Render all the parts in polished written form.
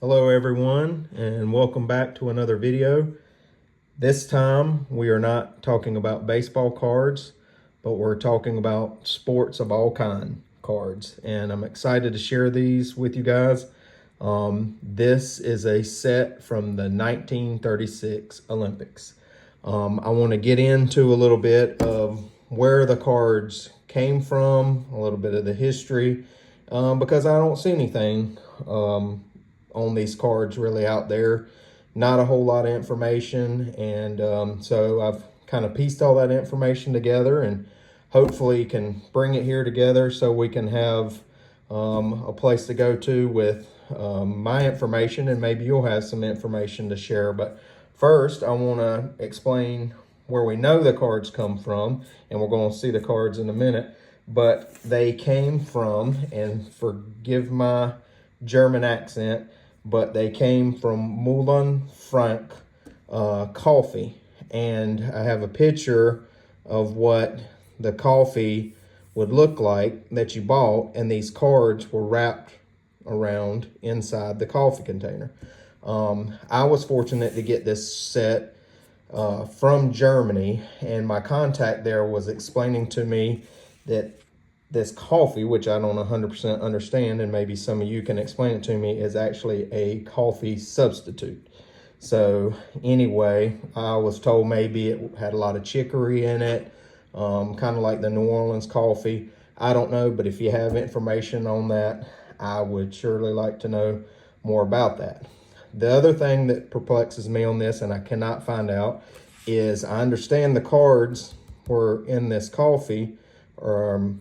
Hello everyone, and welcome back to another video. This time we are not talking about baseball cards, but we're talking about sports of all kind cards, and I'm excited to share these with you guys. This is a set from the 1936 Olympics. I want to get into a little bit of where the cards came from, a little bit of the history, because I don't see anything on these cards really out there. Not a whole lot of information, and so I've kind of pieced all that information together and hopefully can bring it here together so we can have a place to go to with my information, and maybe you'll have some information to share. But first, I want to explain where we know the cards come from, and we're going to see the cards in a minute. But they came from, and forgive my German accent, but they came from Muhlen, Franck coffee. And I have a picture of what the coffee would look like that you bought, and these cards were wrapped around inside the coffee container. I was fortunate to get this set from Germany, and my contact there was explaining to me that this coffee, which I don't 100% understand, and maybe some of you can explain it to me, is actually a coffee substitute. So anyway, I was told maybe it had a lot of chicory in it, kind of like the New Orleans coffee. I don't know, but if you have information on that, I would surely like to know more about that. The other thing that perplexes me on this, and I cannot find out, is I understand the cards were in this coffee, or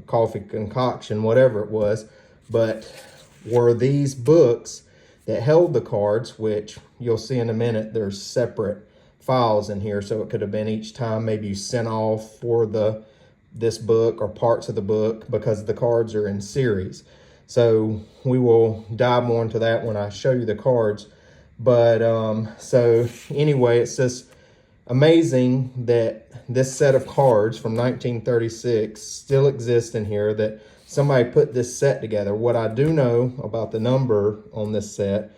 coffee concoction, whatever it was, but were these books that held the cards, which you'll see in a minute, there's separate files in here, so it could have been each time maybe you sent off for this book or parts of the book, because the cards are in series. So we will dive more into that when I show you the cards. But so anyway, it's just amazing that this set of cards from 1936 still exists in here, that somebody put this set together. What I do know about the number on this set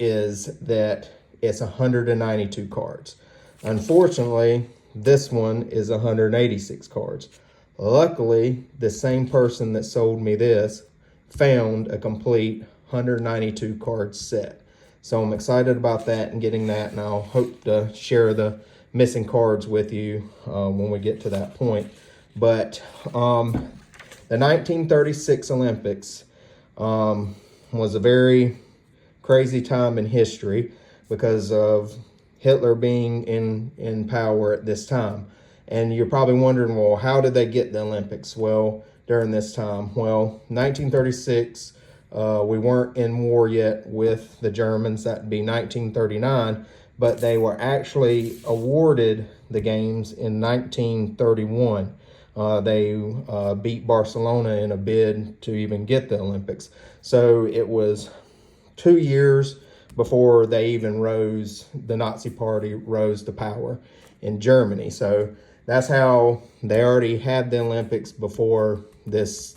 is that it's 192 cards. Unfortunately, this one is 186 cards. Luckily, the same person that sold me this found a complete 192 card set. So I'm excited about that and getting that, and I'll hope to share the missing cards with you when we get to that point. But the 1936 Olympics was a very crazy time in history because of Hitler being in power at this time. And you're probably wondering, well, how did they get the Olympics? Well, during this time, well, 1936, we weren't in war yet with the Germans. That'd be 1939, but they were actually awarded the games in 1931. They beat Barcelona in a bid to even get the Olympics. So it was 2 years before they even the Nazi Party rose to power in Germany. So that's how they already had the Olympics before this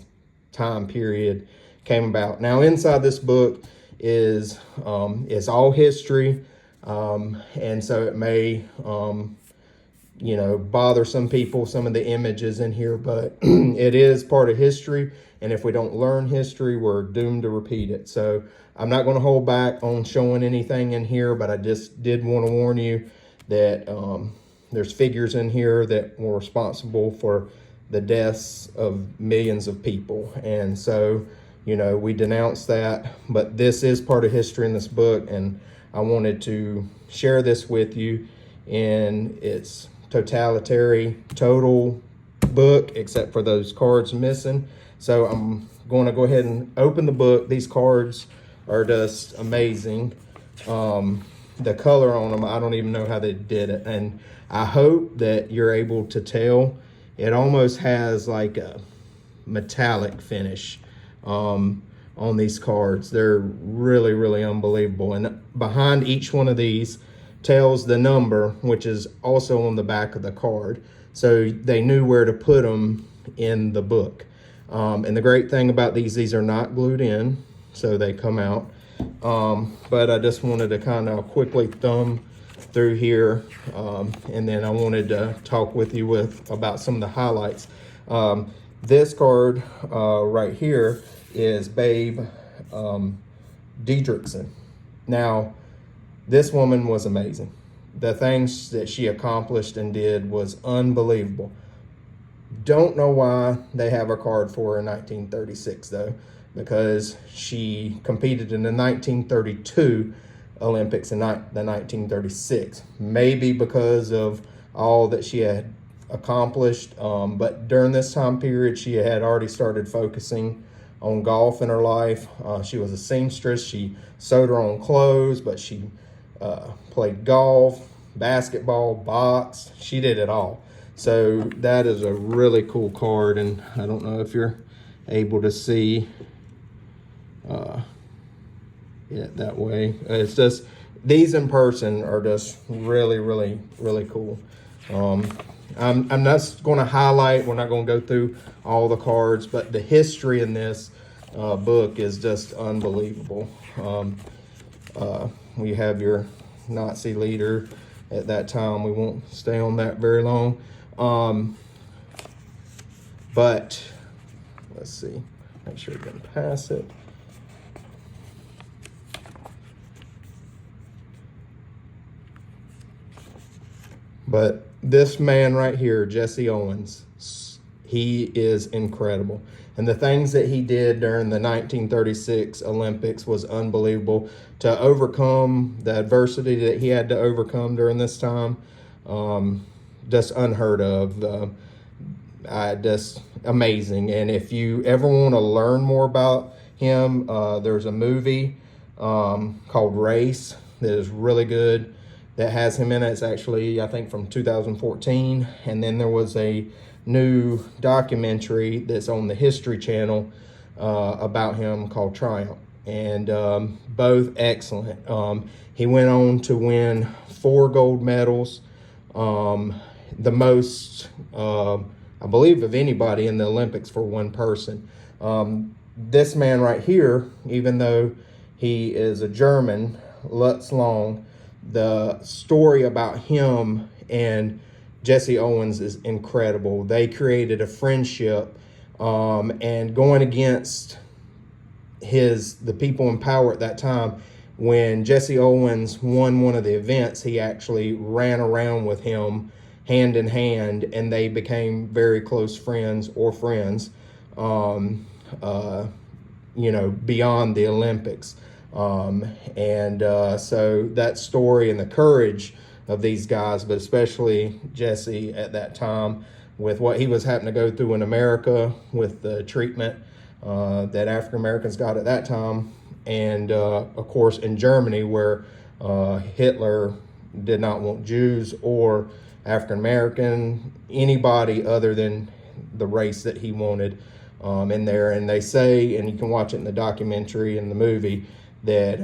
time period came about. Now inside this book is all history, and so it may bother some people, some of the images in here, but it is part of history, and if we don't learn history, we're doomed to repeat it. So I'm not going to hold back on showing anything in here, but I just did want to warn you that there's figures in here that were responsible for the deaths of millions of people, and so we denounce that, but this is part of history in this book, and I wanted to share this with you in its total book, except for those cards missing. So I'm going to go ahead and open the book. These cards are just amazing. The color on them, I don't even know how they did it, and I hope that you're able to tell. It almost has like a metallic finish on these cards. They're really, really unbelievable. And behind each one of these tells the number, which is also on the back of the card. So they knew where to put them in the book. And the great thing about these are not glued in. so they come out. But I just wanted to kind of quickly thumb through here, and then I wanted to talk with you about some of the highlights. This card right here is Babe Diedrichson. Now, this woman was amazing. The things that she accomplished and did was unbelievable. Don't know why they have a card for her in 1936 though, because she competed in the 1932 Olympics and not the 1936. Maybe because of all that she had accomplished, but during this time period, she had already started focusing on golf in her life. She was a seamstress. She sewed her own clothes, but she played golf, basketball, boxed. She did it all. So that is a really cool card, and I don't know if you're able to see it that way. It's just, these in person are just really, really, really cool. I'm not going to highlight, we're not going to go through all the cards, but the history in this book is just unbelievable. We have your Nazi leader at that time. We won't stay on that very long. But let's see, make sure we can pass it. But this man right here, Jesse Owens, he is incredible. And the things that he did during the 1936 Olympics was unbelievable. To overcome the adversity that he had to overcome during this time, just unheard of. Just amazing. And if you ever want to learn more about him, there's a movie called Race that is really good, that has him in it. It's actually, I think, from 2014. And then there was a new documentary that's on the History Channel about him called Triumph. And both excellent. He went on to win 4 gold medals, the most, I believe, of anybody in the Olympics for one person. This man right here, even though he is a German, Lutz Long, the story about him and Jesse Owens is incredible. They created a friendship, and going against the people in power at that time, when Jesse Owens won one of the events, he actually ran around with him hand in hand, and they became very close friends, beyond the Olympics. So that story and the courage of these guys, but especially Jesse at that time, with what he was having to go through in America with the treatment that African Americans got at that time, and of course in Germany, where Hitler did not want Jews or African American, anybody other than the race that he wanted in there. And they say, and you can watch it in the documentary and the movie, that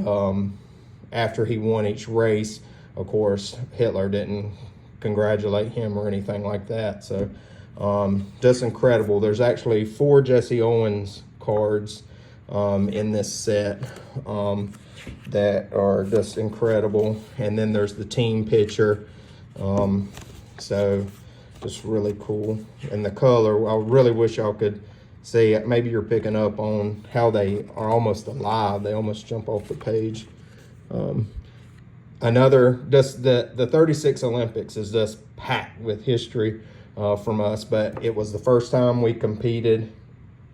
after he won each race, of course, Hitler didn't congratulate him or anything like that. So just incredible. There's actually 4 Jesse Owens cards in this set that are just incredible. And then there's the team picture. So just really cool. And the color, I really wish y'all could see it. Maybe you're picking up on how they are almost alive. They almost jump off the page. Just the 36 Olympics is just packed with history from us, but it was the first time we competed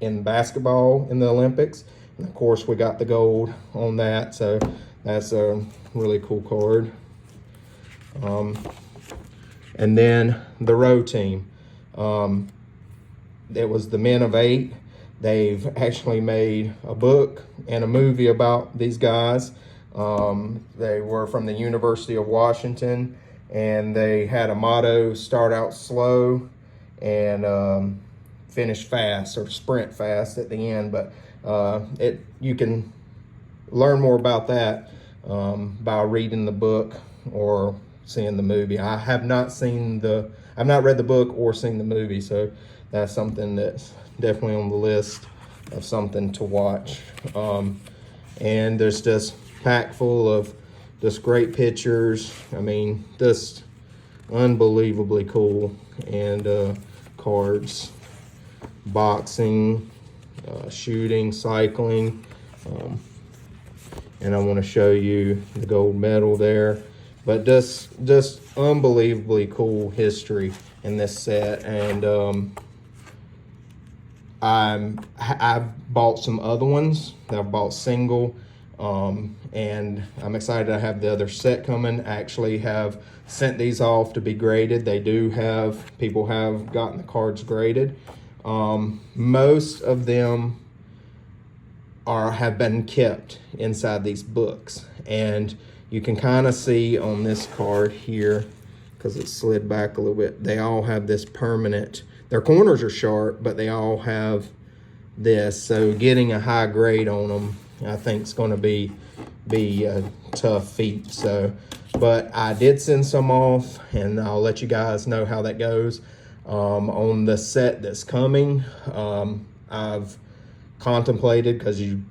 in basketball in the Olympics. And of course, we got the gold on that. So that's a really cool card. And then the row team. It was the Men of 8. They've actually made a book and a movie about these guys. They were from the University of Washington, and they had a motto: start out slow and finish fast, or sprint fast at the end. But you can learn more about that by reading the book or seeing the movie. I've not read the book or seen the movie, so that's something that's definitely on the list of something to watch. And there's just packed full of just great pictures. I mean, just unbelievably cool. And cards, boxing, shooting, cycling. And I want to show you the gold medal there. But just unbelievably cool history in this set. And I've bought some other ones. I've bought single, and I'm excited to have the other set coming. I actually have sent these off to be graded. People have gotten the cards graded. Most of them have been kept inside these books, and you can kind of see on this card here, because it's slid back a little bit, they all have this permanent, their corners are sharp, but they all have this. So getting a high grade on them, I think, is going to be a tough feat. So, but I did send some off, and I'll let you guys know how that goes. On the set that's coming, I've contemplated, because you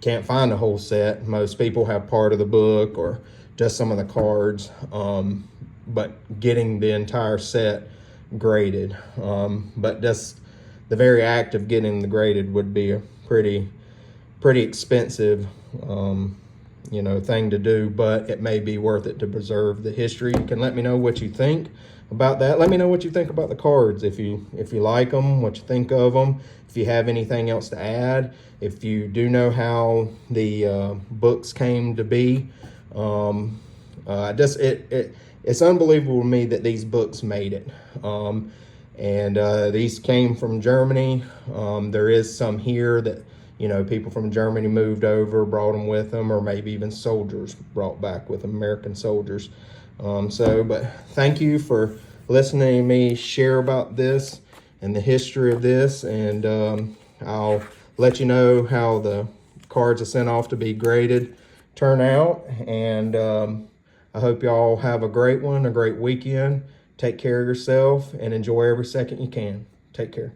can't find the whole set. Most people have part of the book or just some of the cards, but getting the entire set graded. But just the very act of getting the graded would be a pretty expensive thing to do, but it may be worth it to preserve the history. You can let me know what you think about that. Let me know what you think about the cards, if you like them, what you think of them, if you have anything else to add, if you do know how the books came to be. It's unbelievable to me that these books made it. And these came from Germany. There is some here that, people from Germany moved over, brought them with them, or maybe even soldiers brought back with them, American soldiers. But thank you for listening to me share about this and the history of this. And I'll let you know how the cards are sent off to be graded turn out. And I hope y'all have a great weekend. Take care of yourself and enjoy every second you can. Take care.